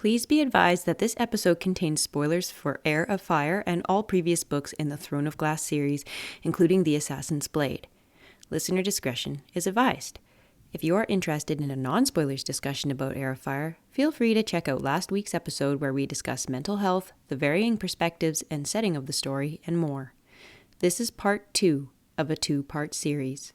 Please be advised that this episode contains spoilers for Heir of Fire and all previous books in the Throne of Glass series, including The Assassin's Blade. Listener discretion is advised. If you are interested in a non-spoilers discussion about Heir of Fire, feel free to check out last week's episode where we discuss mental health, the varying perspectives and setting of the story, and more. This is part 2 of a 2-part series.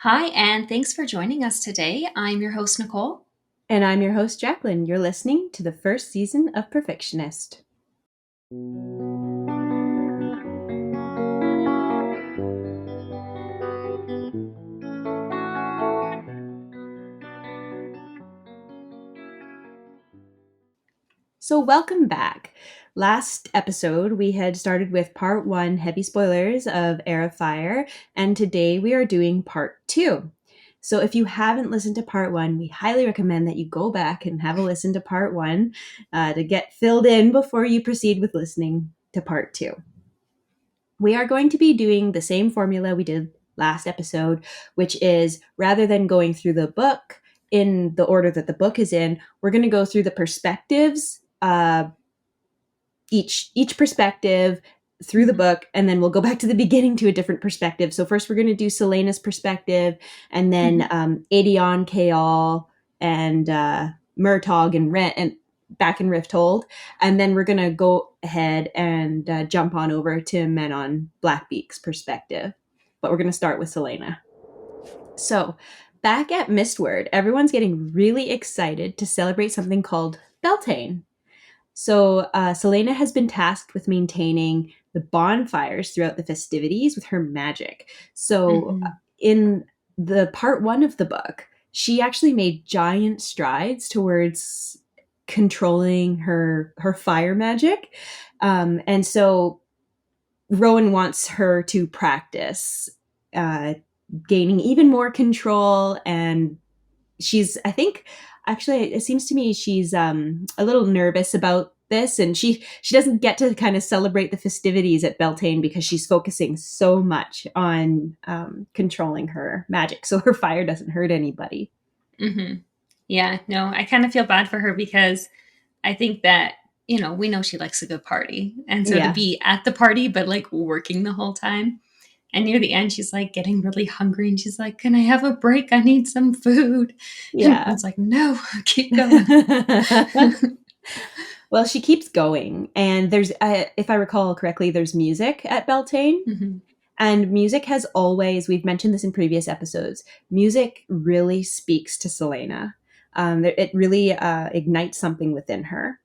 Hi, and thanks for joining us today. I'm your host, Nicole. And I'm your host, Jaclyn. You're listening to the first season of Perfictionist. So welcome back. Last episode, we had started with part 1, heavy spoilers of Heir of Fire, and today we are doing part 2. So if you haven't listened to part 1, we highly recommend that you go back and have a listen to part 1 to get filled in before you proceed with listening to part 2. We are going to be doing the same formula we did last episode, which is rather than going through the book in the order that the book is in, we're going to go through the perspectives, each perspective through the book, and then we'll go back to the beginning to a different perspective. So first we're going to do Celaena's perspective, and then Aedion, Chaol, and Murtagh and back in Rifthold, and then we're going to go ahead and jump on over to Menon Blackbeak's perspective. But we're going to start with Celaena. So back at Mistward, everyone's getting really excited to celebrate something called Beltane. So Celaena has been tasked with maintaining the bonfires throughout the festivities with her magic. So in the part 1 of the book, she actually made giant strides towards controlling her fire magic. And so Rowan wants her to practice gaining even more control. And I think, actually, it seems to me she's a little nervous about this, and she doesn't get to kind of celebrate the festivities at Beltane because she's focusing so much on controlling her magic, so her fire doesn't hurt anybody. Yeah, no, I kind of feel bad for her because I think that, we know she likes a good party. And so to be at the party, but like working the whole time. And near the end, she's like getting really hungry and she's like, can I have a break? I need some food. Yeah. And it's like, no, keep going. Well, she keeps going. And there's, if I recall correctly, there's music at Beltane. And music has always, we've mentioned this in previous episodes, music really speaks to Celaena. It really ignites something within her.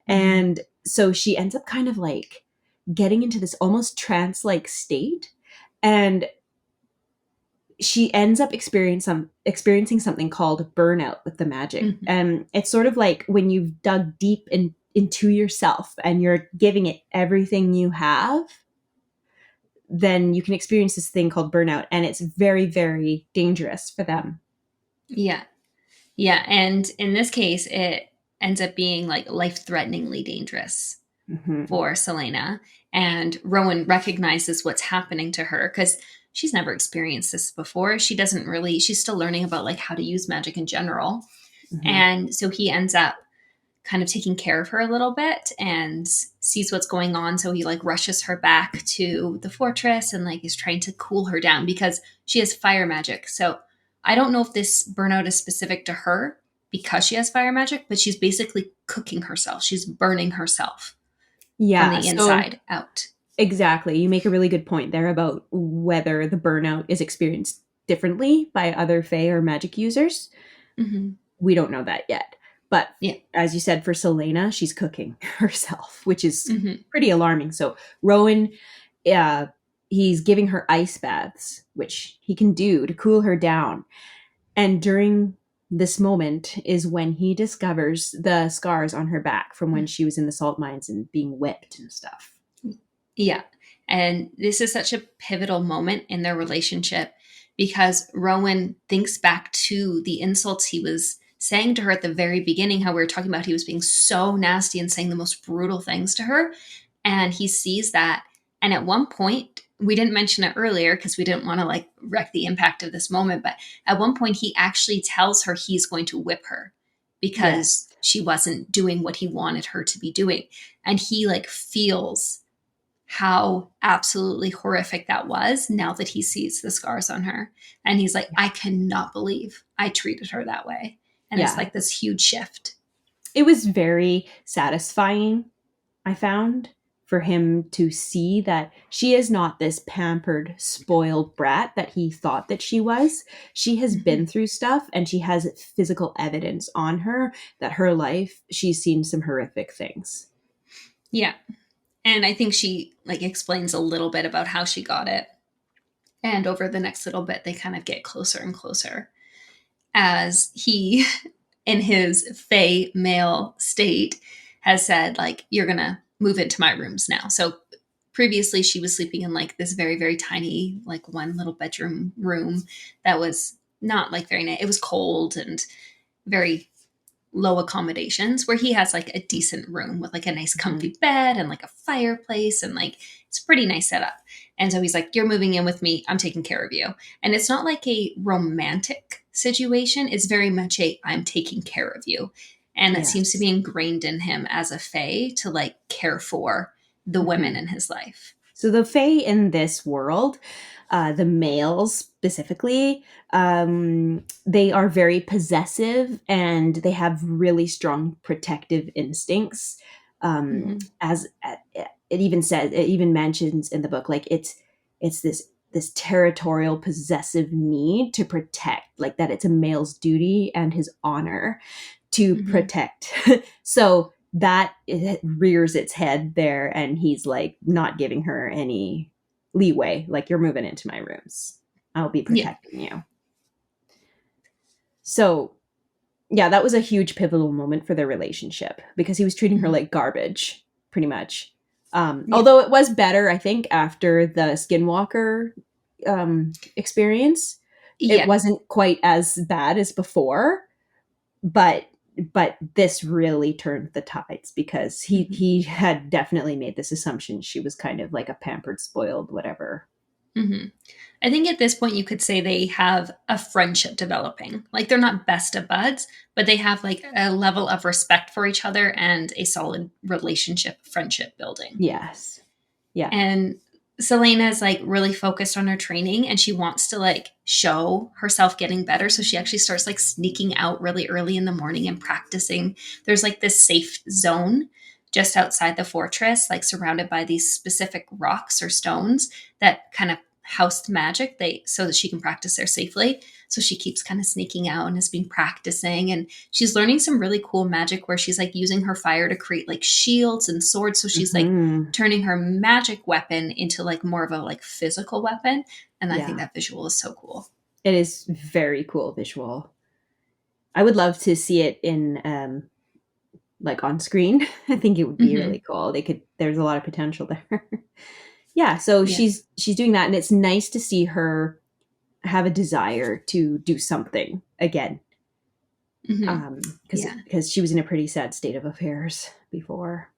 And so she ends up kind of like getting into this almost trance-like state. And she ends up experiencing something called burnout with the magic. And it's sort of like when you've dug deep into yourself and you're giving it everything you have, then you can experience this thing called burnout. And it's very, very dangerous for them. Yeah. Yeah. And in this case, it ends up being like life-threateningly dangerous for Celaena. And Rowan recognizes what's happening to her because she's never experienced this before. She's still learning about like how to use magic in general. And so he ends up kind of taking care of her a little bit and sees what's going on. So he like rushes her back to the fortress and like is trying to cool her down because she has fire magic. So I don't know if this burnout is specific to her because she has fire magic, but she's basically cooking herself. She's burning herself. From the inside out. Exactly. You make a really good point there about whether the burnout is experienced differently by other Fae or magic users. We don't know that yet. But as you said, for Celaena, she's cooking herself, which is pretty alarming. So Rowan, he's giving her ice baths, which he can do to cool her down. And during this moment is when he discovers the scars on her back from when she was in the salt mines and being whipped and stuff. Yeah. And this is such a pivotal moment in their relationship because Rowan thinks back to the insults he was saying to her at the very beginning, how we were talking about he was being so nasty and saying the most brutal things to her. And he sees that. And at one point, we didn't mention it earlier because we didn't want to like wreck the impact of this moment. But at one point, he actually tells her he's going to whip her because she wasn't doing what he wanted her to be doing. And he like feels how absolutely horrific that was now that he sees the scars on her. And he's like, I cannot believe I treated her that way. And it's like this huge shift. It was very satisfying, I found, for him to see that she is not this pampered, spoiled brat that he thought that she was. She has been through stuff, and she has physical evidence on her that her life, she's seen some horrific things. Yeah. And I think she like explains a little bit about how she got it. And over the next little bit, they kind of get closer and closer as he, in his fey male state, has said, like, you're going to move into my rooms now. So previously she was sleeping in like this very, very tiny, like one little bedroom room that was not like very nice. It was cold and very low accommodations, where he has like a decent room with like a nice comfy bed and like a fireplace and like it's a pretty nice setup. And so he's like, you're moving in with me. I'm taking care of you. And it's not like a romantic situation. It's very much a I'm taking care of you. And that seems to be ingrained in him as a fae to like care for the women in his life. So the fae in this world, the males specifically, they are very possessive and they have really strong protective instincts. As it even mentions in the book, like it's this territorial possessive need to protect, like that it's a male's duty and his honor to protect. So that it rears its head there, and he's like not giving her any leeway. Like, you're moving into my rooms. I'll be protecting you. So yeah, that was a huge pivotal moment for their relationship because he was treating her like garbage, pretty much. Although it was better, I think, after the Skinwalker experience. It wasn't quite as bad as before, but this really turned the tides because he had definitely made this assumption she was kind of like a pampered, spoiled, whatever. I think at this point you could say they have a friendship developing. Like, they're not best of buds, but they have like a level of respect for each other and a solid relationship, friendship building. Yes. Yeah. And Selena is like really focused on her training and she wants to like show herself getting better. So she actually starts like sneaking out really early in the morning and practicing. There's like this safe zone just outside the fortress, like surrounded by these specific rocks or stones that kind of house magic so that she can practice there safely. So she keeps kind of sneaking out and has been practicing, and she's learning some really cool magic where she's like using her fire to create like shields and swords. So she's like turning her magic weapon into like more of a like physical weapon. And I think that visual is so cool. It is very cool visual. I would love to see it in like on screen. I think it would be really cool. There's a lot of potential there. So she's doing that, and it's nice to see her have a desire to do something again. Because she was in a pretty sad state of affairs before.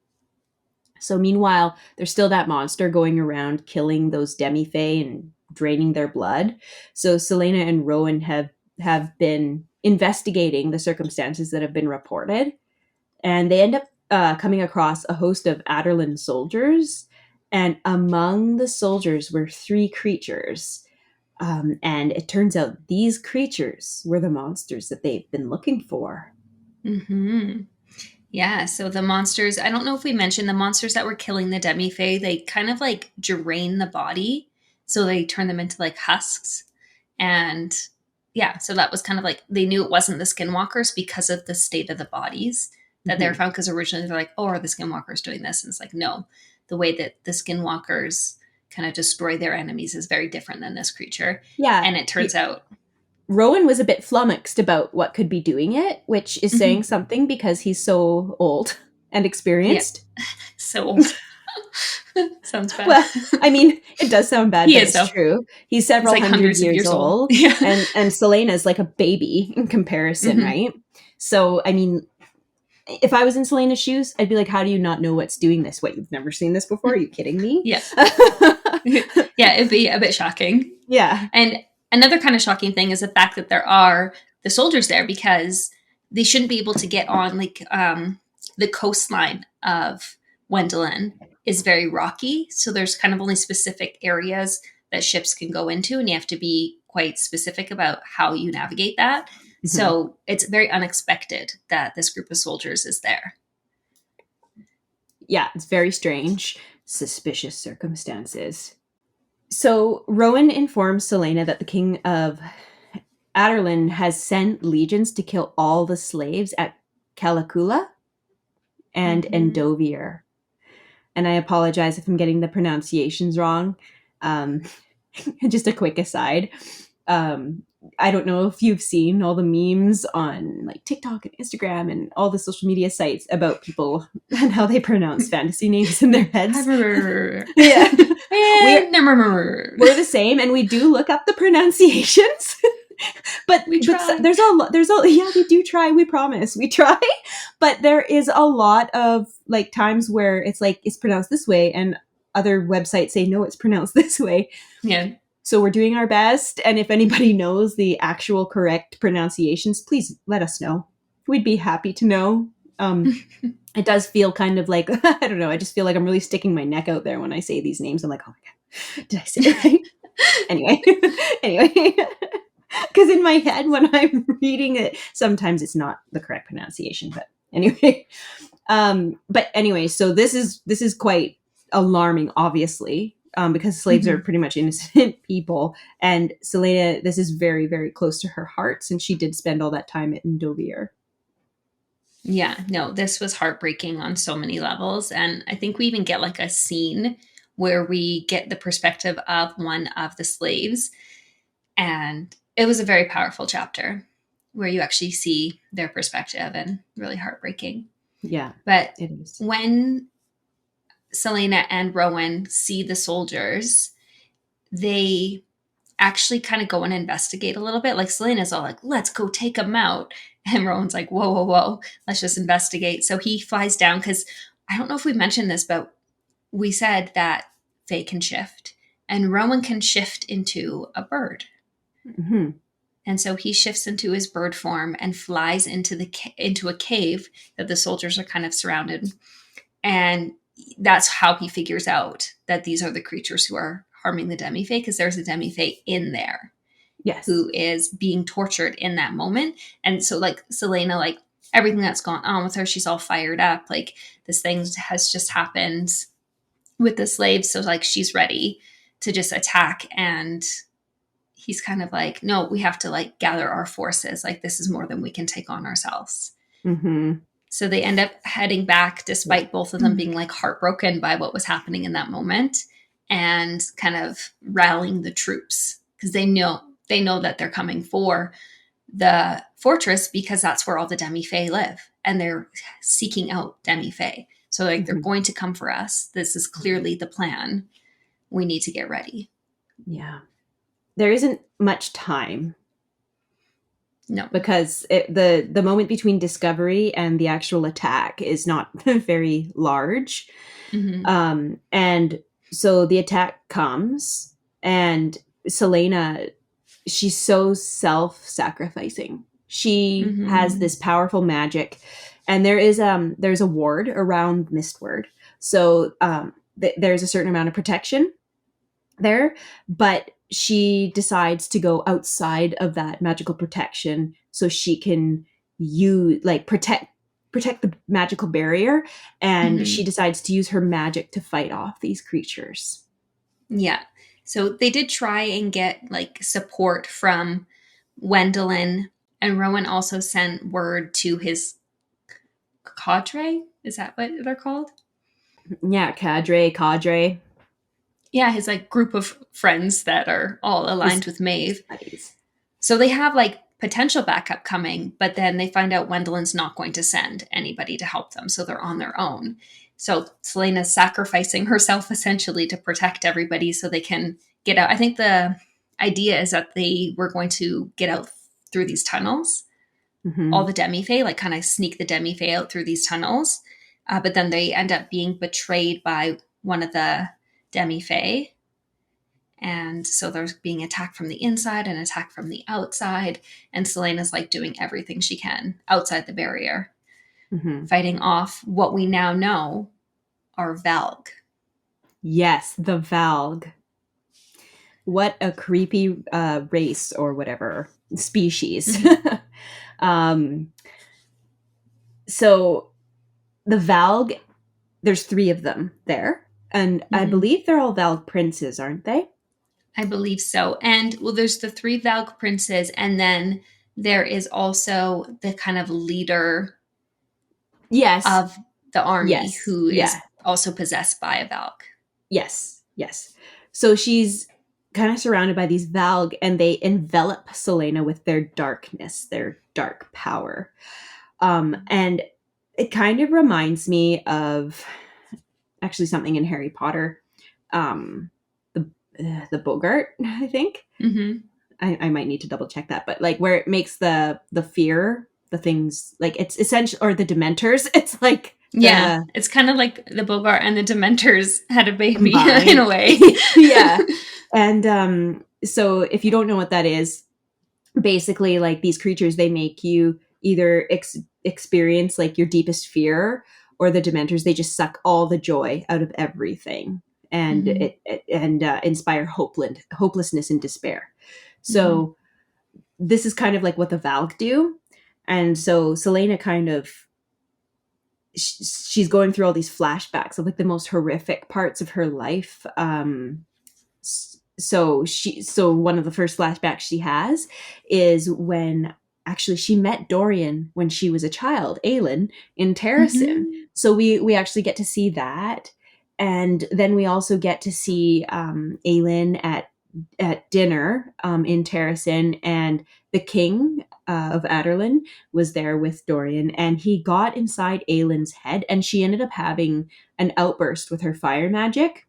So meanwhile, there's still that monster going around killing those demi-fae and draining their blood. So Selena and Rowan have been investigating the circumstances that have been reported, and they end up coming across a host of Adarlan soldiers. And among the soldiers were 3 creatures. And it turns out these creatures were the monsters that they've been looking for. Yeah, so the monsters, I don't know if we mentioned the monsters that were killing the demi-fae, they kind of like drain the body. So they turn them into like husks. And so that was kind of like, they knew it wasn't the skinwalkers because of the state of the bodies that they were found. Because originally they're like, oh, are the skinwalkers doing this? And it's like, no. The way that the skinwalkers kind of destroy their enemies is very different than this creature. Yeah. And it turns out Rowan was a bit flummoxed about what could be doing it, which is saying something because he's so old and experienced. Yeah. So old. Sounds bad. Well, I mean, it does sound bad, but it's true. He's several like hundred years old. Yeah. And Selena's like a baby in comparison, right? So, I mean, if I was in Selena's shoes, I'd be like, how do you not know what's doing this? What, you've never seen this before? Are you kidding me? Yeah. Yeah, it'd be a bit shocking. Yeah. And another kind of shocking thing is the fact that there are the soldiers there, because they shouldn't be able to get on, like, the coastline of Wendelin is very rocky. So there's kind of only specific areas that ships can go into, and you have to be quite specific about how you navigate that. Mm-hmm. So it's very unexpected that this group of soldiers is there. Yeah, it's very strange. Suspicious circumstances. So Rowan informs Celaena that the king of Adarlan has sent legions to kill all the slaves at Calicula and Endovier. And I apologize if I'm getting the pronunciations wrong. Just a quick aside. I don't know if you've seen all the memes on like TikTok and Instagram and all the social media sites about people and how they pronounce fantasy names in their heads. Yeah. We're the same, and we do look up the pronunciations. But we try. There's a yeah, we do try, we promise. We try. But there is a lot of like times where it's like it's pronounced this way and other websites say no, it's pronounced this way. Yeah. So we're doing our best, and if anybody knows the actual correct pronunciations, please let us know. We'd be happy to know. It does feel kind of like, I don't know, I just feel like I'm really sticking my neck out there when I say these names. I'm like, oh my God, did I say it right? Anyway. Because in my head, when I'm reading it, sometimes it's not the correct pronunciation. But anyway, so this is quite alarming, obviously, because slaves are pretty much innocent people, and Celaena, this is very, very close to her heart, since she did spend all that time at Endovier. Yeah, no, this was heartbreaking on so many levels, and I think we even get like a scene where we get the perspective of one of the slaves, and it was a very powerful chapter where you actually see their perspective, and really heartbreaking. Yeah, but it is. When Celaena and Rowan see the soldiers, they actually kind of go and investigate a little bit. Like Celaena's all like, let's go take them out. And Rowan's like, whoa, let's just investigate. So he flies down, because I don't know if we mentioned this, but we said that Faye can shift, and Rowan can shift into a bird. Mm-hmm. And so he shifts into his bird form and flies into a cave that the soldiers are kind of surrounded. And that's how he figures out that these are the creatures who are harming the demi-fae, because there's a demi-fae in there. Yes. Who is being tortured in that moment. And so like Celaena, like everything that's gone on with her, she's all fired up. Like this thing has just happened with the slaves. So like she's ready to just attack. And he's kind of like, no, we have to like gather our forces. Like this is more than we can take on ourselves. Mm-hmm. So they end up heading back, despite both of them being like heartbroken by what was happening in that moment, and kind of rallying the troops, because they know that they're coming for the fortress, because that's where all the demi-fae live, and they're seeking out demi-fae. So like they're going to come for us. This is clearly the plan. We need to get ready. Yeah. There isn't much time. No. Because the moment between discovery and the actual attack is not very large. Mm-hmm. And so the attack comes, and Celaena, she's so self-sacrificing. She has this powerful magic, and there's a ward around Mistward. So there's a certain amount of protection there, but she decides to go outside of that magical protection so she can protect the magical barrier, and she decides to use her magic to fight off these creatures. Yeah. So they did try and get like support from Wendelin, and Rowan also sent word to his cadre. Is that what they're called? Yeah, cadre. Yeah, his like group of friends that are all aligned with Maeve. Buddies. So they have like potential backup coming, but then they find out Wendelin's not going to send anybody to help them, so they're on their own. So Celaena's sacrificing herself essentially to protect everybody so they can get out. I think the idea is that they were going to get out through these tunnels, all the demi-fae, like kind of sneak the demi-fae out through these tunnels. But then they end up being betrayed by one of the demi-fae. And so there's being attacked from the inside and attacked from the outside. And Celaena's like doing everything she can outside the barrier, fighting off what we now know are Valg. Yes, the Valg. What a creepy race or whatever, species. So the Valg, there's 3 of them there. And I believe they're all Valg princes, aren't they? I believe so. And well, there's the 3 Valg princes, and then there is also the kind of leader of the army who is also possessed by a Valg. Yes. So she's kind of surrounded by these Valg, and they envelop Celaena with their darkness, their dark power. And it kind of reminds me of actually something in Harry Potter, the Bogart, I think. I might need to double check that, but like where it makes the fear, the things like it's essential, or the Dementors. It's like it's kind of like the Bogart and the Dementors had a baby in a way. And so if you don't know what that is, basically like these creatures, they make you either experience like your deepest fear, or the Dementors, they just suck all the joy out of everything, and inspire hopelessness and despair. So this is kind of like what the Valg do. And so Celaena kind of, she's going through all these flashbacks of like the most horrific parts of her life. So one of the first flashbacks she has is when actually she met Dorian when she was a child, Aelin, in Terrasen. So we actually get to see that. And then we also get to see Aelin at dinner in Terrasen, and the king of Adarlan was there with Dorian, and he got inside Aelin's head, and she ended up having an outburst with her fire magic,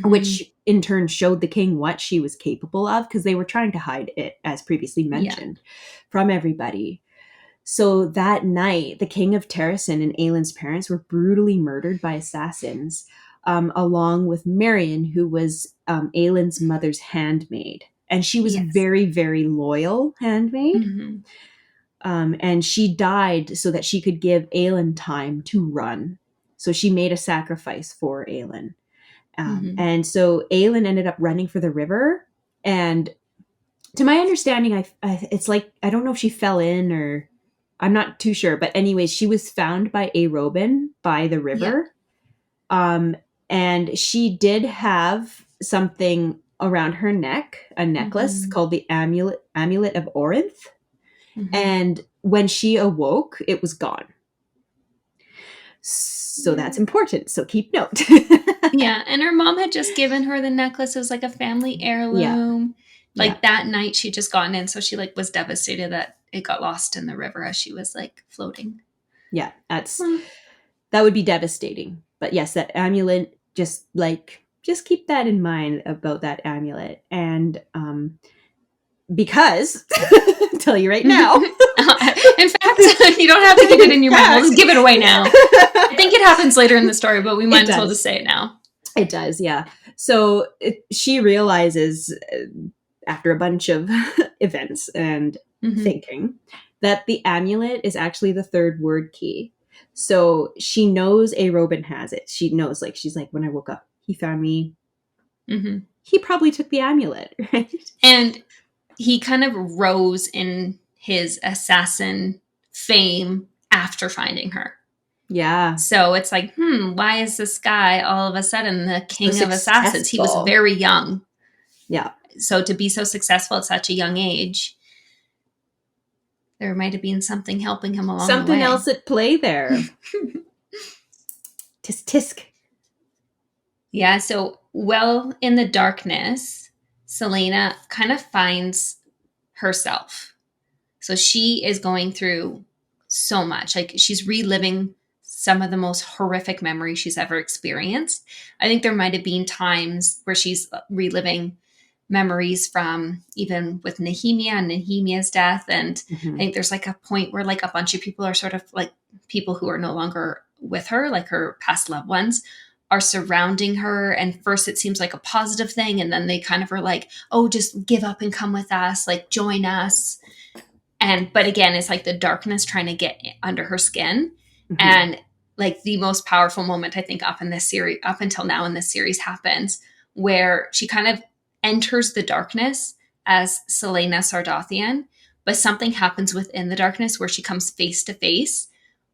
which in turn showed the king what she was capable of, because they were trying to hide it, as previously mentioned, from everybody. So that night, the king of Terrasen and Aelin's parents were brutally murdered by assassins, along with Marion, who was Aelin's mother's handmaid. And she was very, very loyal handmaid. And she died so that she could give Aelin time to run. So she made a sacrifice for Aelin. And so Aelin ended up running for the river. And to my understanding, it's like, I don't know if she fell in, or I'm not too sure. But anyways, she was found by Aerobin by the river. And she did have something around her neck, a necklace called the amulet of Orinth. And when she awoke, it was gone. So that's important. So keep note. And her mom had just given her the necklace. It was like a family heirloom. That night she'd just gotten in, so she like was devastated that it got lost in the river as she was like floating. Yeah, that would be devastating. But yes, that amulet, just keep that in mind about that amulet. And because I'll tell you right now. In fact, you don't have to keep it in your mind. We'll just give it away now. I think it happens later in the story, but we might as well just say it now. It does, yeah. So she realizes after a bunch of events and thinking that the amulet is actually the 3rd word key. So she knows Aerobin has it. She knows, like, she's like, when I woke up, he found me. He probably took the amulet, right? And he kind of rose in his assassin fame after finding her. Yeah. So it's like, why is this guy all of a sudden the king of assassins? He was very young. Yeah. So to be so successful at such a young age, there might have been something helping him along the way. Something else at play there. Tisk tisk. Yeah, so well in the darkness, Celaena kind of finds herself. So she is going through so much. Like, she's reliving some of the most horrific memories she's ever experienced. I think there might have been times where she's reliving memories from even with Nehemia and Nehemia's death. And I think there's like a point where like a bunch of people are sort of like people who are no longer with her, like her past loved ones, are surrounding her. And first it seems like a positive thing. And then they kind of are like, oh, just give up and come with us, like join us. But again, it's like the darkness trying to get under her skin. Mhm. And like the most powerful moment, I think, up until now in this series happens where she kind of enters the darkness as Selena Sardothian, but something happens within the darkness where she comes face to face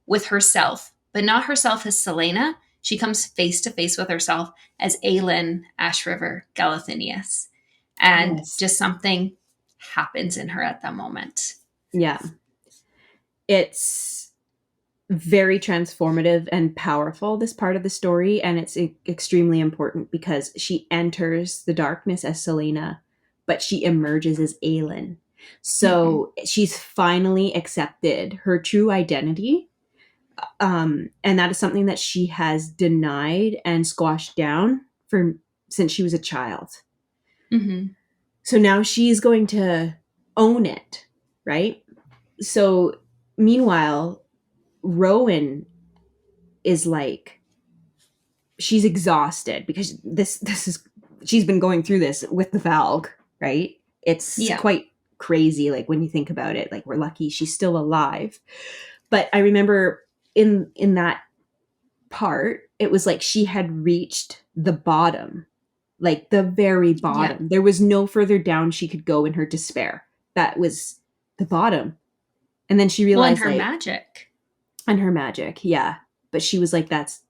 with herself, but not herself as Selena. She comes face to face with herself as Aelin Ashriver Galathinius. And Yes. just something happens in her at that moment. Yeah. It's very transformative and powerful, this part of the story, and it's extremely important because she enters the darkness as Selena, but she emerges as Aelin. So she's finally accepted her true identity, and that is something that she has denied and squashed down since she was a child. Mm-hmm. So now she's going to own it, right? So meanwhile, Rowan is like, she's exhausted because this is, she's been going through this with the Valg, right? It's quite crazy, like when you think about it. Like, we're lucky she's still alive. But I remember in that part, it was like she had reached the bottom, like the very bottom. Yeah. There was no further down she could go in her despair. That was the bottom. And then she realized, and her magic, yeah. But she was like, that's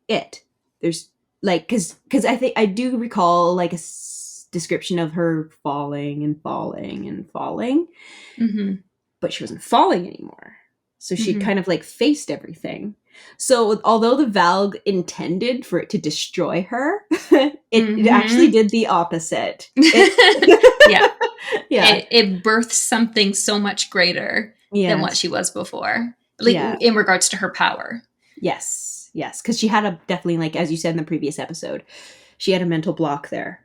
it. There's like, because I think I do recall like a description of her falling and falling and falling, but she wasn't falling anymore. So she kind of like faced everything. So although the Valg intended for it to destroy her, it actually did the opposite. Yeah. It birthed something so much greater than what she was before, like in regards to her power. Yes, because she had definitely, like as you said in the previous episode, she had a mental block there.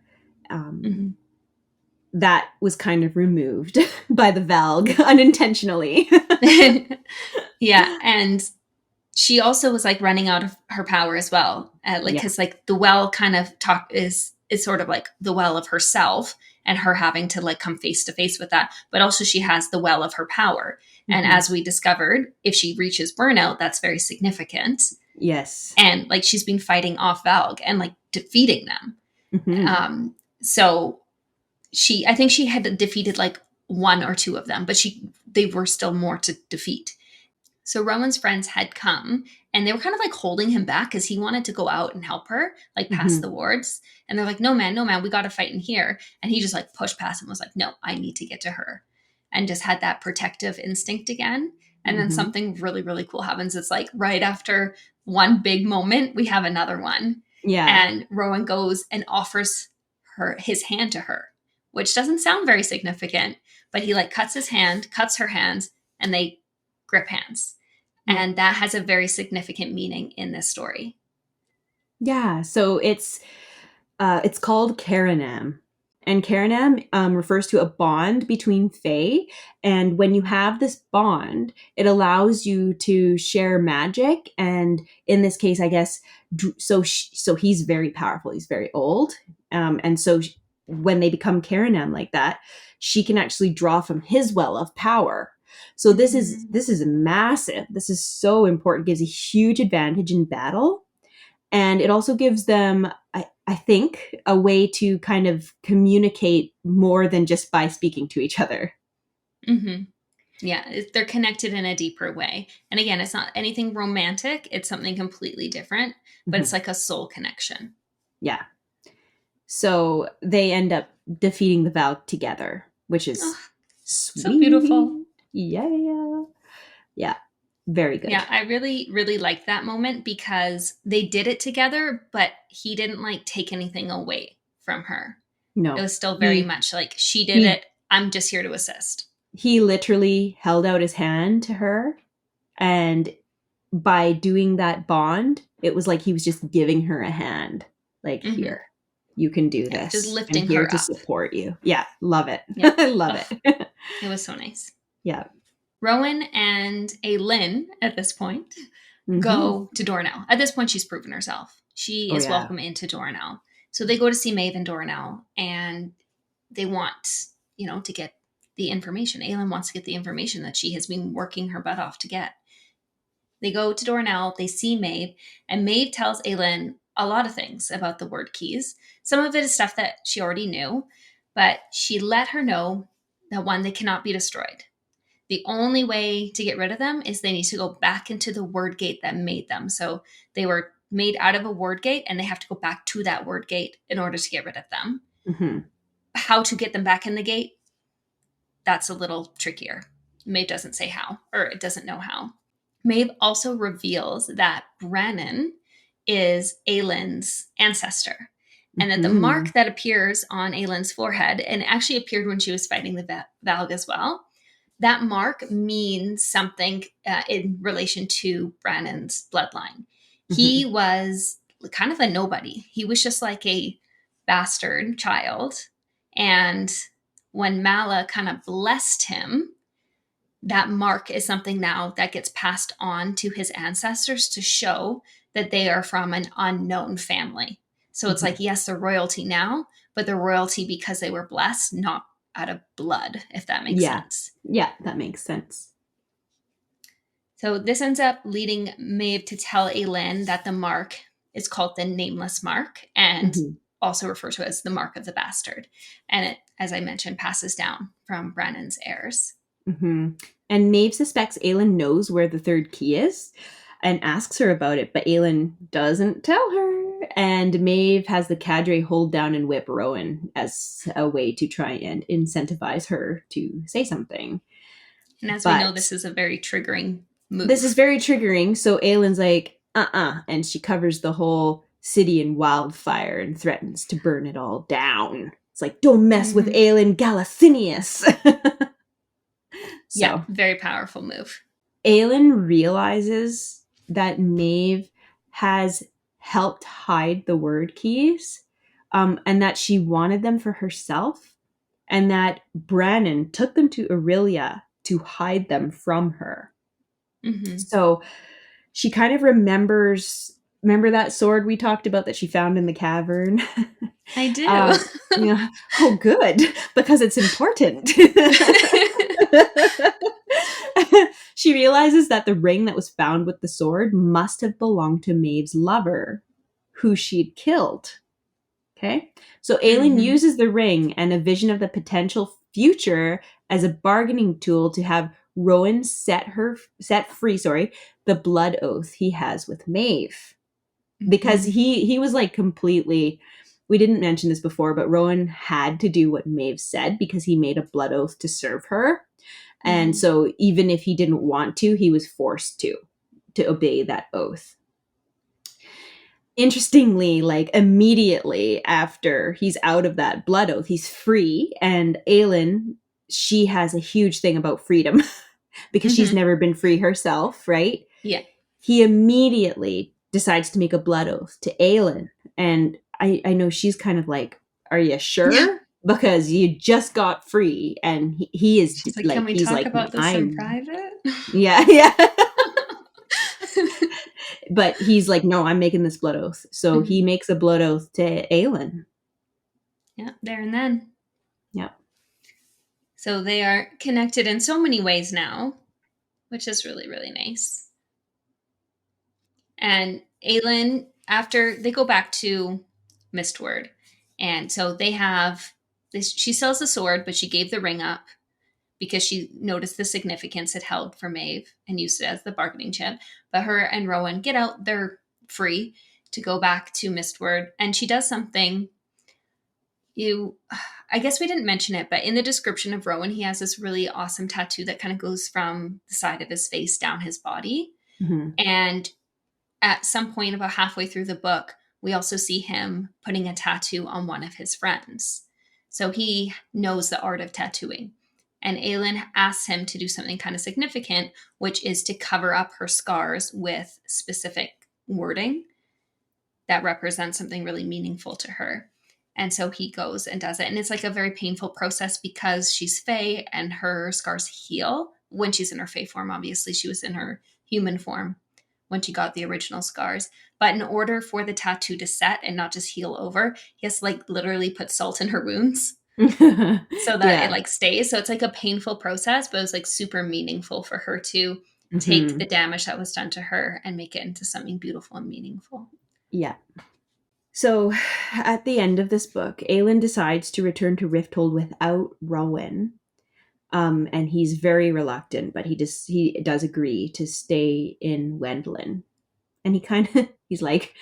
That was kind of removed by the Valg unintentionally. Yeah, and she also was like running out of her power as well, because like the well kind of is sort of like the well of herself, and her having to like come face to face with that. But also she has the well of her power. And as we discovered, if she reaches burnout, that's very significant. Yes. And like she's been fighting off Valg and like defeating them. So I think she had defeated like one or two of them, but they were still more to defeat. So Rowan's friends had come and they were kind of like holding him back because he wanted to go out and help her, like past the wards. And they're like, no, man, we got to fight in here. And he just like pushed past and was like, no, I need to get to her. And just had that protective instinct again. And then something really, really cool happens. It's like right after one big moment, we have another one. Yeah. And Rowan goes and offers his hand to her, which doesn't sound very significant, but he like cuts her hands, and they grip hands. And that has a very significant meaning in this story. Yeah. So it's called Karanam. And Karanam refers to a bond between Fae. And when you have this bond, it allows you to share magic. And in this case, I guess, so he's very powerful. He's very old. And so when they become Karanam like that, she can actually draw from his well of power. So this is massive. This is so important. It gives a huge advantage in battle. And it also gives them, I think, a way to kind of communicate more than just by speaking to each other. Yeah, they're connected in a deeper way. And again, it's not anything romantic. It's something completely different, but it's like a soul connection. Yeah. So they end up defeating the Valg together, which is sweet. So beautiful. Yeah. Very good. Yeah, I really, really liked that moment because they did it together, but he didn't like take anything away from her. No. It was still very much like she did it. I'm just here to assist. He literally held out his hand to her. And by doing that bond, it was like he was just giving her a hand. Like, here, you can do this. Just lifting I'm here her to up. support you. Yeah, love it. Yeah. Love it. It was so nice. Yeah. Rowan and Aelin at this point go to Dornell. At this point, she's proven herself. She is welcome into Dornell. So they go to see Maeve and Dornell, and they want, to get the information. Aelin wants to get the information that she has been working her butt off to get. They go to Dornell, they see Maeve, and Maeve tells Aelin a lot of things about the word keys. Some of it is stuff that she already knew, but she let her know that, one, they cannot be destroyed. The only way to get rid of them is they need to go back into the word gate that made them. So they were made out of a word gate, and they have to go back to that word gate in order to get rid of them. Mm-hmm. How to get them back in the gate, that's a little trickier. Maeve doesn't say how, or it doesn't know how. Maeve also reveals that Brannon is Aelin's ancestor, and that the mark that appears on Aelin's forehead, and actually appeared when she was fighting the Valg as well, that mark means something in relation to Brannon's bloodline. He was kind of a nobody. He was just like a bastard child. And when Mala kind of blessed him, that mark is something now that gets passed on to his ancestors to show that they are from an unknown family. So it's like, yes, they're royalty now, but they're royalty because they were blessed, not out of blood, if that makes sense. Yeah, that makes sense. So this ends up leading Maeve to tell Aelin that the mark is called the Nameless Mark, and also referred to as the Mark of the Bastard. And it, as I mentioned, passes down from Brannon's heirs. And Maeve suspects Aelin knows where the third key is and asks her about it, but Aelin doesn't tell her. And Maeve has the cadre hold down and whip Rowan as a way to try and incentivize her to say something. And as we know, this is a very triggering move. This is very triggering. So Aelin's like, and she covers the whole city in wildfire and threatens to burn it all down. It's like, don't mess with Aelin Galathinius. Yeah, very powerful move. Aelin realizes that Maeve has helped hide the word keys, and that she wanted them for herself, and that Brannon took them to Aurelia to hide them from her. So she kind of remember that sword we talked about that she found in the cavern? I do. Oh, good, because it's important. She realizes that the ring that was found with the sword must have belonged to Maeve's lover, who she'd killed. Okay? So Aelin uses the ring and a vision of the potential future as a bargaining tool to have Rowan set free, the blood oath he has with Maeve. Because he was like completely, we didn't mention this before, but Rowan had to do what Maeve said because he made a blood oath to serve her. And so even if he didn't want to, he was forced to obey that oath. Interestingly, like immediately after he's out of that blood oath, he's free. And Aelin, she has a huge thing about freedom because she's never been free herself, right? Yeah. He immediately decides to make a blood oath to Aelin. And I know she's kind of like, are you sure? Yeah. Because you just got free, and he is she's like, can we talk about this in private? Yeah. But he's like, no, I'm making this blood oath. So he makes a blood oath to Aelin. Yeah, there and then. Yeah. So they are connected in so many ways now, which is really, really nice. And Aelin, after they go back to Mistward, and so they have this, she sells the sword, but she gave the ring up because she noticed the significance it held for Maeve and used it as the bargaining chip. But her and Rowan get out, they're free to go back to Mistward, and she does something. I guess we didn't mention it, but in the description of Rowan, he has this really awesome tattoo that kind of goes from the side of his face down his body. And at some point about halfway through the book, we also see him putting a tattoo on one of his friends. So he knows the art of tattooing. And Aelin asks him to do something kind of significant, which is to cover up her scars with specific wording that represents something really meaningful to her. And so he goes and does it. And it's like a very painful process because she's Fae and her scars heal when she's in her Fae form. Obviously, she was in her human form when she got the original scars. But in order for the tattoo to set and not just heal over, he has to like literally put salt in her wounds so that it like stays. So it's like a painful process, but it was like super meaningful for her to take the damage that was done to her and make it into something beautiful and meaningful. Yeah. So at the end of this book, Aelin decides to return to Rifthold without Rowan. And he's very reluctant, but he does agree to stay in Wendlin. And he's like,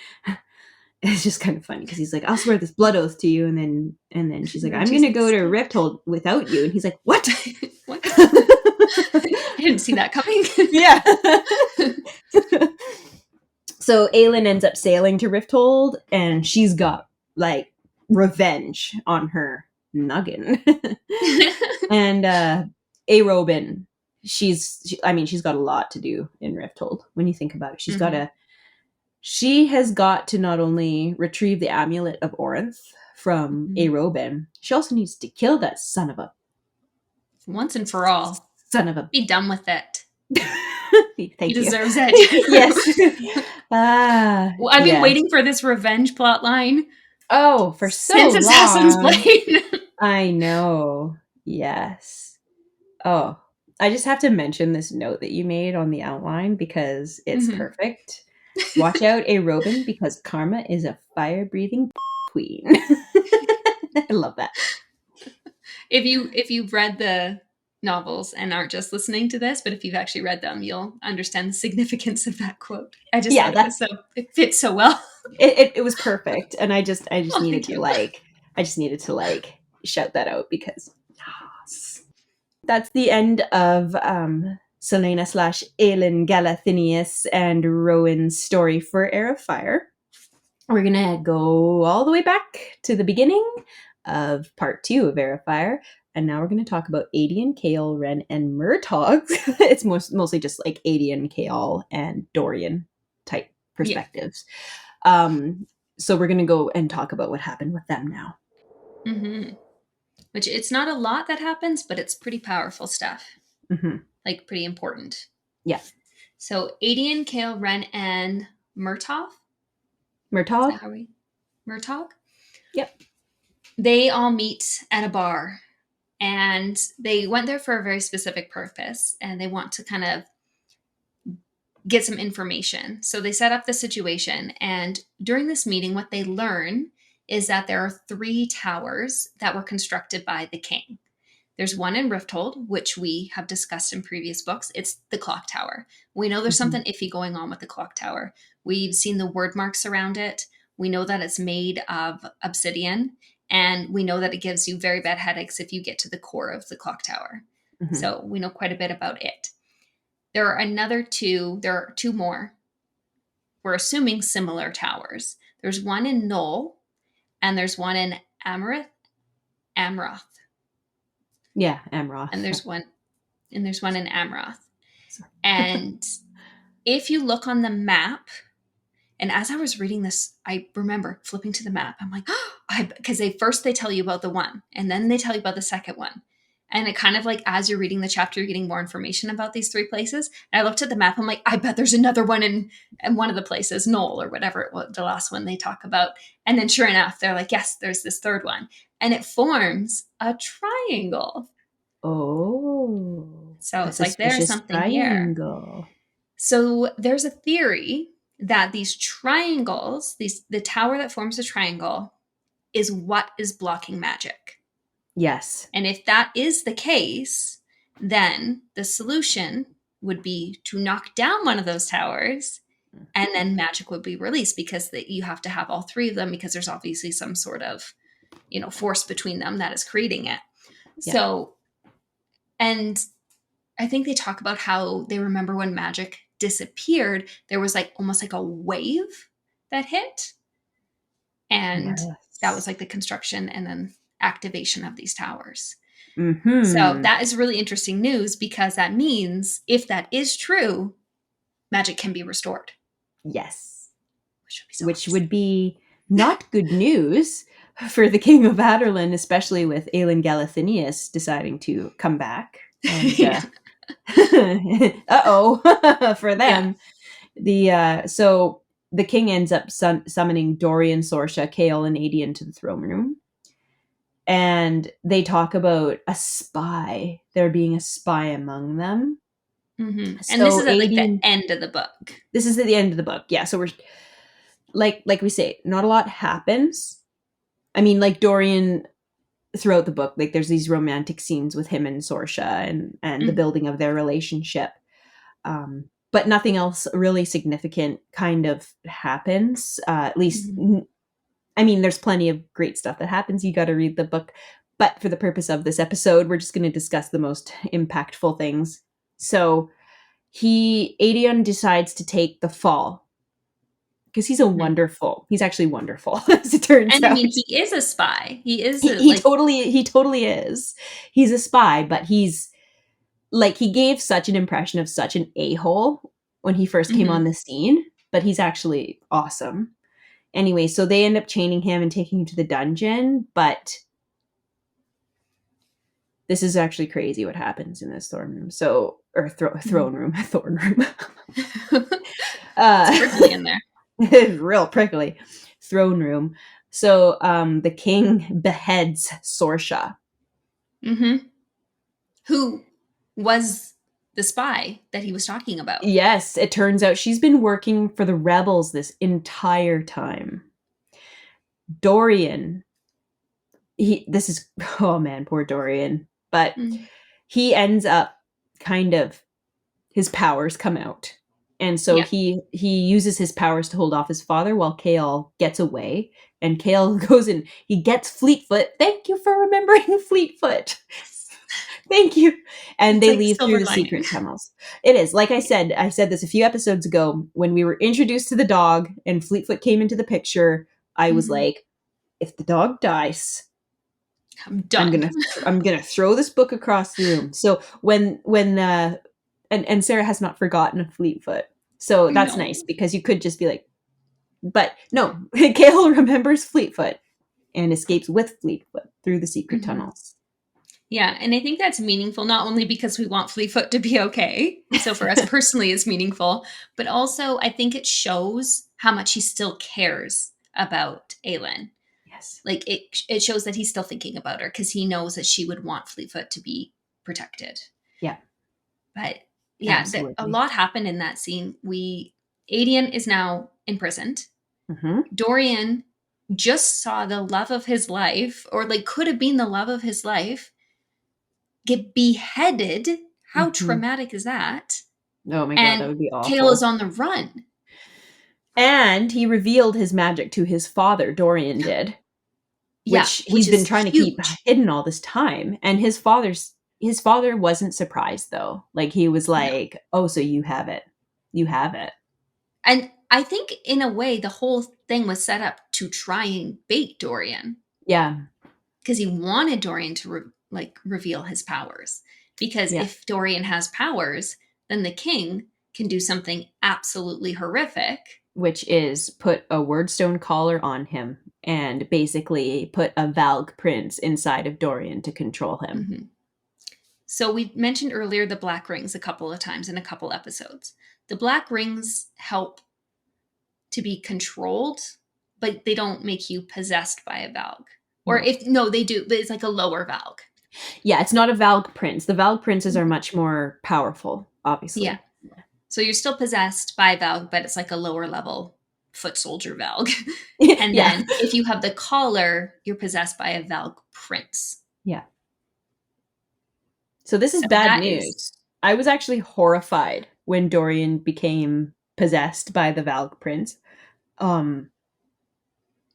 it's just kind of funny because he's like, I'll swear this blood oath to you. And then she's like, I'm going to go to Rifthold without you. And he's like, what? What? I didn't see that coming. Yeah. So Aelin ends up sailing to Rifthold, and she's got like revenge on her noggin. And Arobin, she's got a lot to do in Rifthold when you think about it. She has got to not only retrieve the amulet of Orinth from Arobin, she also needs to kill that son of a once and for all. Be done with it. He deserves it. Yes. Well, I've been waiting for this revenge plot line. Oh, for so since long. Assassin's Blade. I know. Yes. Oh, I just have to mention this note that you made on the outline because it's perfect. Watch out, Arobin, because Karma is a fire-breathing queen. I love that. If you've read the novels and aren't just listening to this, but if you've actually read them, you'll understand the significance of that quote. I just thought it fits so well. It was perfect, and I just needed to shout that out because that's the end of Celaena / Aelin Galathynius and Rowan's story for Heir of Fire. We're gonna go all the way back to the beginning of part 2 of Heir of Fire. And now we're going to talk about Aedion, Chaol, Ren, and Murtagh. It's mostly just like Aedion, Chaol, and Dorian type perspectives. Yeah. So we're going to go and talk about what happened with them now. Mm-hmm. Which it's not a lot that happens, but it's pretty powerful stuff. Mm-hmm. Like pretty important. Yeah. So Aedion, Chaol, Ren, and Murtagh. Murtagh? Murtagh? Yep. They all meet at a bar. And they went there for a very specific purpose, and they want to kind of get some information. So they set up the situation, and during this meeting, what they learn is that there are 3 towers that were constructed by the king. There's one in Rifthold, which we have discussed in previous books. It's the clock tower. We know there's something iffy going on with the clock tower. We've seen the word marks around it. We know that it's made of obsidian. And we know that it gives you very bad headaches if you get to the core of the clock tower. Mm-hmm. So we know quite a bit about it. There are 2 more. We're assuming similar towers. There's one in Knoll, and there's one in Amroth. Yeah, Amroth. And there's one in Amroth. And if you look on the map, and as I was reading this, I remember flipping to the map. I'm like, because they tell you about the one, and then they tell you about the second one. And it kind of like, as you're reading the chapter, you're getting more information about these 3 places. And I looked at the map. I'm like, I bet there's another one in one of the places, Knoll or whatever it was, the last one they talk about. And then sure enough, they're like, yes, there's this 3rd one. And it forms a triangle. Oh. So it's like, there's something triangle here. So there's a theory that these triangles, the tower that forms a triangle, is what is blocking magic. Yes. And if that is the case, then the solution would be to knock down one of those towers, and then magic would be released, because you have to have all 3 of them, because there's obviously some sort of, force between them that is creating it. Yeah. So, and I think they talk about how they remember when magic disappeared, there was like almost like a wave that hit, and that was like the construction and then activation of these towers. Mm-hmm. So that is really interesting news, because that means if that is true, magic can be restored. Yes. Which would be not good news for the King of Adarlan, especially with Aelin Galathynius deciding to come back. And, for them. So the king ends up summoning Dorian, Sorsha, Chaol, and Adian to the throne room. And they talk about a spy. There being a spy among them. Mm-hmm. And this So is at like the Adian, end of the book. this is at the end of the book. Yeah. So we're like we say, not a lot happens. I mean, like Dorian throughout the book, like there's these romantic scenes with him and Sorsha and the building of their relationship. But nothing else really significant kind of happens. At least, I mean, there's plenty of great stuff that happens. You got to read the book. But for the purpose of this episode, we're just going to discuss the most impactful things. So Adian decides to take the fall because he's he's actually wonderful, as it turns And out. I mean, he is a spy. He is He totally is. He's a spy, but he's like, he gave such an impression of such an a-hole when he first came on the scene, but he's actually awesome. Anyway, so they end up chaining him and taking him to the dungeon, but this is actually crazy what happens in this throne room. So, or throne room, thorn room. It's prickly in there. It's real prickly. Throne room. So the king beheads Sorsha. Who was the spy that he was talking about. Yes, it turns out she's been working for the rebels this entire time. Dorian, oh man, poor Dorian. But he ends up kind of, his powers come out. And so he uses his powers to hold off his father while Chaol gets away. And Chaol goes and he gets Fleetfoot. Thank you for remembering Fleetfoot. Thank you. And they leave through the secret tunnels. It is. Like I said this a few episodes ago when we were introduced to the dog and Fleetfoot came into the picture. I was like, if the dog dies, I'm done. I'm gonna throw this book across the room. So when and Sarah has not forgotten Fleetfoot. So that's nice because you could just be like, but no, Chaol remembers Fleetfoot and escapes with Fleetfoot through the secret tunnels. Yeah, and I think that's meaningful, not only because we want Fleetfoot to be okay, so for us personally it's meaningful, but also I think it shows how much he still cares about Aelin. Yes. Like it shows that he's still thinking about her because he knows that she would want Fleetfoot to be protected. Yeah. But yeah, a lot happened in that scene. Adian is now imprisoned. Dorian just saw the love of his life, or like could have been the love of his life, get beheaded. How traumatic is that? Oh my god, that would be awful. Chaol is on the run. And he revealed his magic to his father, Dorian did. Which he's been trying to keep hidden all this time. And his father wasn't surprised though. Like he was like, oh, so you have it. You have it. And I think in a way the whole thing was set up to try and bait Dorian. Yeah. Because he wanted Dorian to reveal his powers. Because if Dorian has powers, then the king can do something absolutely horrific. Which is put a wordstone collar on him and basically put a Valg prince inside of Dorian to control him. So we mentioned earlier the black rings a couple of times in a couple episodes. The black rings help to be controlled, but they don't make you possessed by a Valg. Or they do, but it's like a lower Valg. Yeah, it's not a Valg prince. The Valg princes are much more powerful, obviously. Yeah. So you're still possessed by a Valg, but it's like a lower level foot soldier Valg. And then if you have the collar, you're possessed by a Valg prince. Yeah. So this is bad news. I was actually horrified when Dorian became possessed by the Valg prince.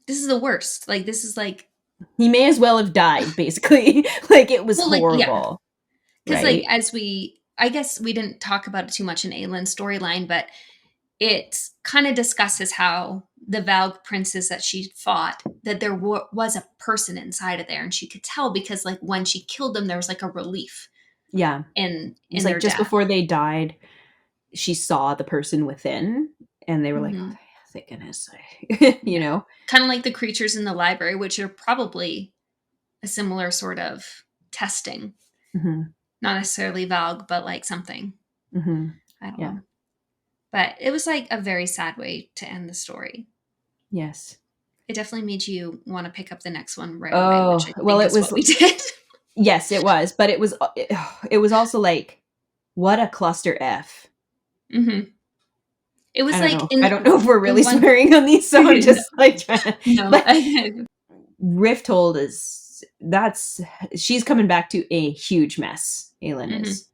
This is the worst. Like, this is like... He may as well have died, basically. Like, it was horrible. Because, like, I guess we didn't talk about it too much in Aelin's storyline, but it kind of discusses how the Valg princes that she fought, that there was a person inside of there, and she could tell because, like, when she killed them, there was, like, a relief. Yeah. In it's their like just death. Before they died, she saw the person within, and they were like, oh, thank goodness. You know? Kind of like the creatures in the library, which are probably a similar sort of testing. Not necessarily Valg, but like something. I don't know. But it was like a very sad way to end the story. Yes. It definitely made you want to pick up the next one right away, Oh, which I well, think it is was, what we did. yes, it was, but it was also like, what a cluster F. Mm-hmm. It was I don't like know. I don't know if we're really in one swearing on these, so I'm just like trying to, no. but Rifthold she's coming back to a huge mess. Aelin Mm-hmm. is.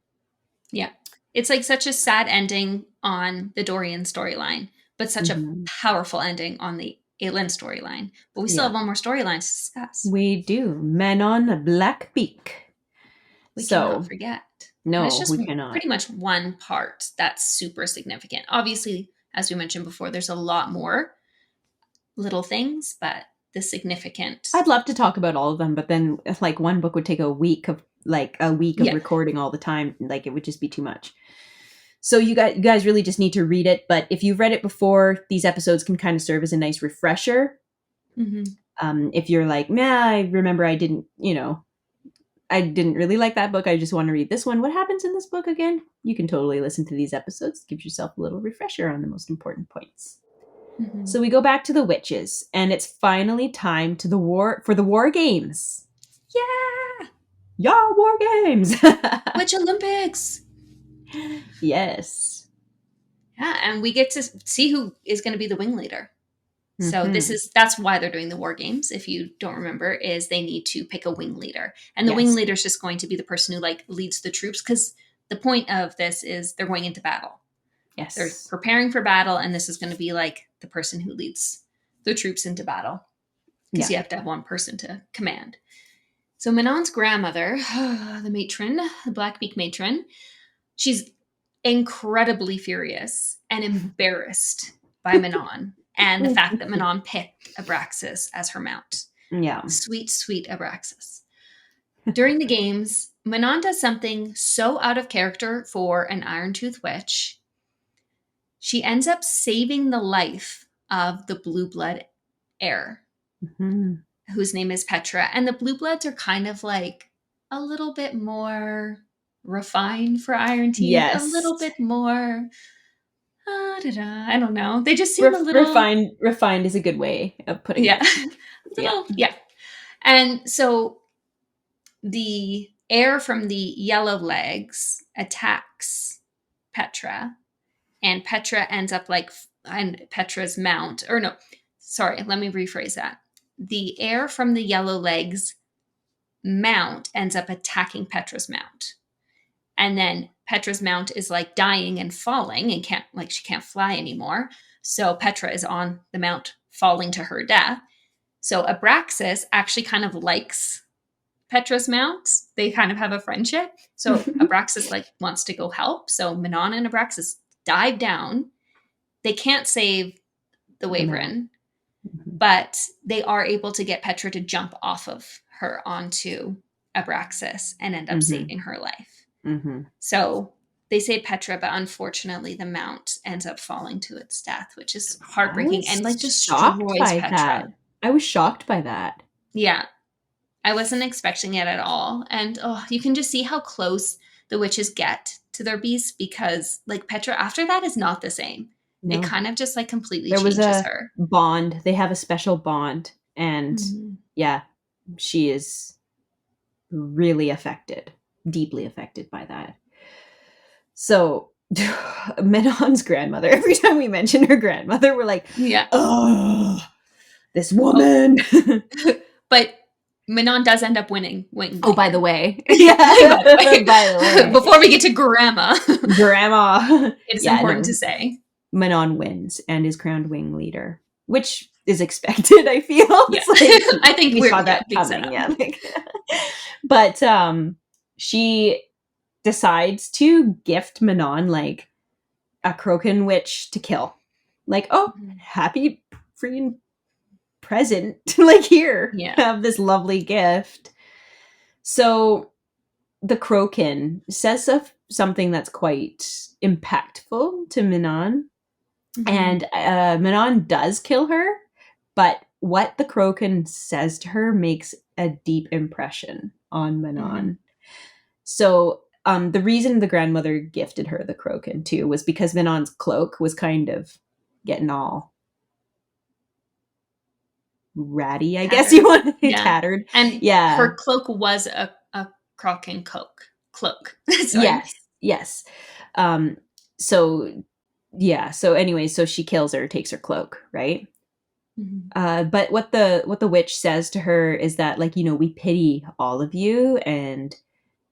Yeah. It's like such a sad ending on the Dorian storyline, but such a Mhm. powerful ending on the Aelin storyline. But we still Yeah. have one more storyline to discuss. We do. Manon Blackbeak. We cannot So, forget. And it's no, just we cannot. pretty much one part that's super significant. Obviously, as we mentioned before, there's a lot more little things, but the significant. I'd love to talk about all of them, but then like one book would take a week of Yeah. recording all the time. Like it would just be too much. So you guys really just need to read it. But if you've read it before, these episodes can kind of serve as a nice refresher. Mm-hmm. If you're like, nah, I remember I didn't really like that book. I just want to read this one. What happens in this book again? You can totally listen to these episodes. Give yourself a little refresher on the most important points. Mm-hmm. So we go back to the witches, and it's finally time for the war games. Yeah! Yeah, war games! Witch Olympics! Yes. Yeah, and we get to see who is going to be the wing leader. So Mhm. that's why they're doing the war games. If you don't remember, is they need to pick a wing leader, and the wing Yes. leader is just going to be the person who like leads the troops, because the point of this is they're going into battle. Yes. They're preparing for battle, and this is going to be like the person who leads the troops into battle, because you have to have one person to command. So Manon's grandmother, the matron, the Blackbeak matron, she's incredibly furious and embarrassed by Manon and the fact that Manon picked Abraxas as her mount. Yeah. Sweet, sweet Abraxas. During the games, Manon does something so out of character for an Iron-Tooth witch. She ends up saving the life of the blue blood heir, whose name is Petra. And the blue bloods are kind of like a little bit more refined for Iron Teeth, Yes. a little bit more I don't know. They just seem a little refined is a good way of putting it. Yeah. And so the heir from the yellow legs attacks Petra, and Petra ends up like on Petra's mount. Or no, sorry, let me rephrase that. The heir from the yellow legs mount ends up attacking Petra's mount. And then Petra's mount is like dying and falling and she can't fly anymore. So Petra is on the mount falling to her death. So Abraxas actually kind of likes Petra's mount. They kind of have a friendship. So Abraxas like wants to go help. So Manon and Abraxas dive down. They can't save the Wyvern, but they are able to get Petra to jump off of her onto Abraxas and end up saving her life. So they save Petra, but unfortunately the mount ends up falling to its death, which is heartbreaking and like destroys Petra. That. I was shocked by that. Yeah. I wasn't expecting it at all. And you can just see how close the witches get to their beasts, because like Petra after that is not the same. No. It kind of just like completely changes her. Bond. They have a special bond. And yeah, she is really affected, deeply affected by that. So Manon's grandmother, every time we mention her grandmother, we're like, oh, this woman. But Manon does end up winning. Oh, by the way. Yeah. by the way. Before we get to Grandma. It's important to say. Manon wins and is crowned wing leader, which is expected, I feel. Yeah. Like, I think we saw that coming. Yeah. But she decides to gift Manon like a Croken witch to kill. Like, oh, happy freaking present. Like, here, have this lovely gift. So the Croken says something that's quite impactful to Manon. And Manon does kill her, but what the Croken says to her makes a deep impression on Manon. So The reason the grandmother gifted her the crokin too was because Manon's cloak was kind of getting all ratty, I guess you want to say, Yeah. tattered. And Yeah. her cloak was a crocken cloak. Sorry. Yes. Um, so yeah. So anyway, so she kills her, takes her cloak, right? Mhm. But what the witch says to her is that, like, we pity all of you, and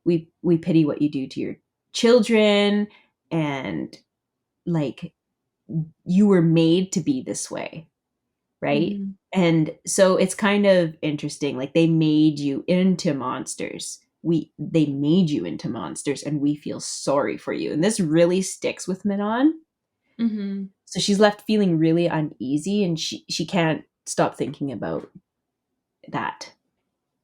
we pity what you do to your children, and like you were made to be this way, right? Mhm. And so it's kind of interesting. Like, they made you into monsters. They made you into monsters, and we feel sorry for you. And this really sticks with Manon. Mhm. So she's left feeling really uneasy, and she can't stop thinking about that.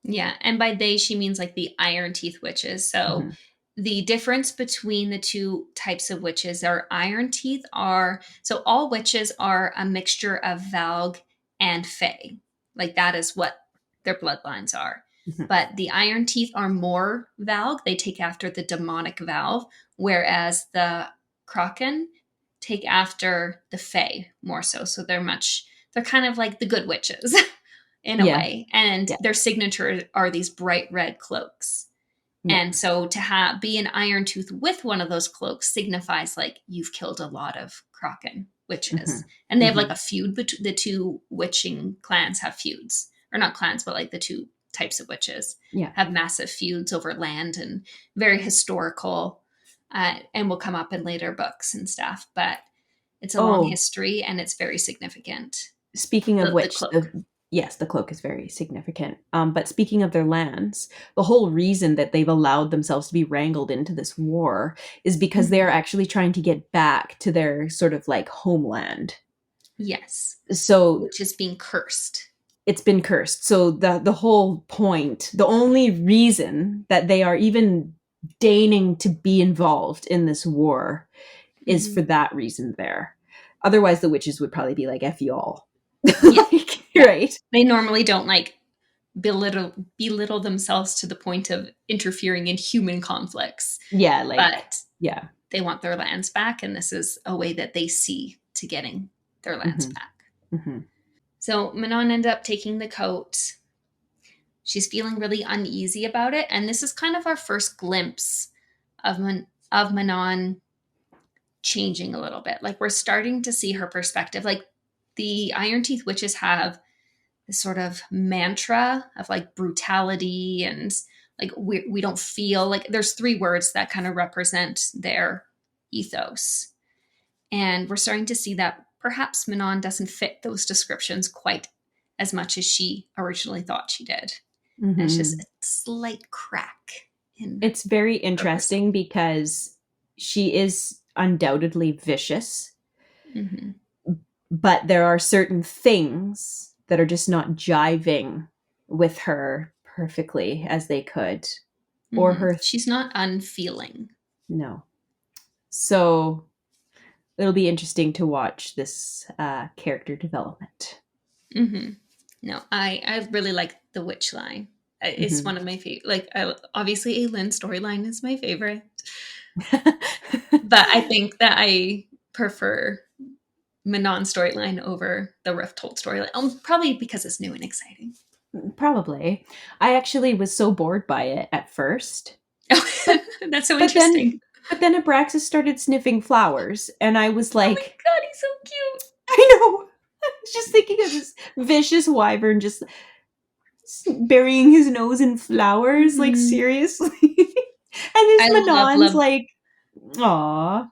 Yeah, and by they she means like the Iron Teeth witches. So Mhm. the difference between the two types of witches are Iron Teeth are so all witches are a mixture of Valg and Fae. Like that is what their bloodlines are. Mhm. But the Iron Teeth are more Valg. They take after the demonic Valve, whereas the Kraken take after the Fae more so. So they're kind of like the good witches in a Yeah. way. And Yeah. their signature are these bright red cloaks. Yeah. And so to be an Iron Tooth with one of those cloaks signifies like you've killed a lot of Kraken witches. Mhm. And they have like Mhm. a feud between the two witching clans have feuds. Or not clans, but like the two types of witches Yeah. have massive feuds over land and very historical, and will come up in later books and stuff. But it's a long Oh, history and it's very significant. speaking of The which, cloak. yes, the cloak is very significant. But speaking of their lands, the whole reason that they've allowed themselves to be wrangled into this war is because they Mhm. are actually trying to get back to their sort of like homeland. Yes. So Which is being cursed. it's been cursed. So the whole point, the only reason that they are even deigning to be involved in this war is for Mhm. that reason there. Otherwise, the witches would probably be like, F you all. Yeah. Like, Yeah. right. They normally don't like belittle themselves to the point of interfering in human conflicts, Yeah, like, but yeah. they want their lands back, and this is a way that they see to getting their lands Hmm. back. Hmm. So Manon ended up taking the coat. She's feeling really uneasy about it, and this is kind of our first glimpse of Manon changing a little bit. Like we're starting to see her perspective. Like the Iron Teeth witches have this sort of mantra of like brutality and like we don't feel like there's three words that kind of represent their ethos. And we're starting to see that perhaps Manon doesn't fit those descriptions quite as much as she originally thought she did. And it's just Hmm. a slight crack in It's very her perspective. interesting because she is undoubtedly vicious, Mm-hmm. but there are certain things that are just not jiving with her perfectly as they could, or Mm-hmm. her She's not unfeeling. no. So it'll be interesting to watch this character development. Mm-hmm. No, I really like the witch line. It's Hmm. one of my favorite. Like, obviously, Aylin's storyline is my favorite, but I think that I prefer Manon's storyline over the Rift Told storyline. Probably because it's new and exciting. Probably. I actually was so bored by it at first, Oh, but that's so but then interesting. but then Abraxas started sniffing flowers, and I was Oh my like, god, he's so cute. I know. I was just thinking of this vicious wyvern just burying his nose in flowers, like, Mhm. seriously. And this I Manon's love. like, aw.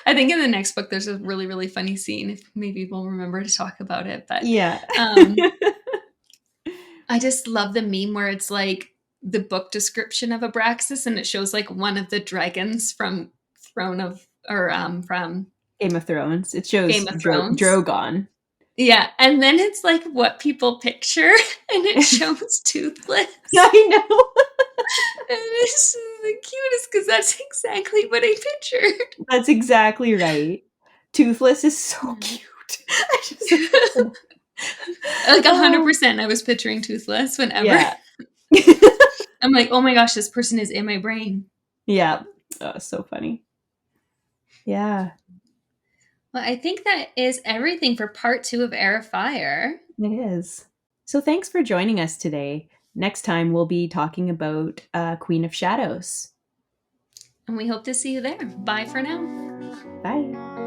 I think in the next book there's a really really funny scene. If maybe we'll remember to talk about it, but Yeah. um, I just love the meme where it's like the book description of Abraxas and it shows like one of the dragons from Throne of or from Game of Thrones. It Game shows of Thrones. Drogon. Yeah, and then it's like what people picture and it shows Toothless. I know. And it's the cutest because that's exactly what I pictured. That's exactly right. Toothless is so Yeah. cute. I just Like oh, 100% I was picturing Toothless whenever. yeah. I'm like, oh my gosh, this person is in my brain. Yeah. Oh, so funny. Yeah, Well, I think that is everything for part 2 of Heir of Fire. it is. So thanks for joining us today. Next time we'll be talking about Queen of Shadows. And we hope to see you there. Bye for now. Bye.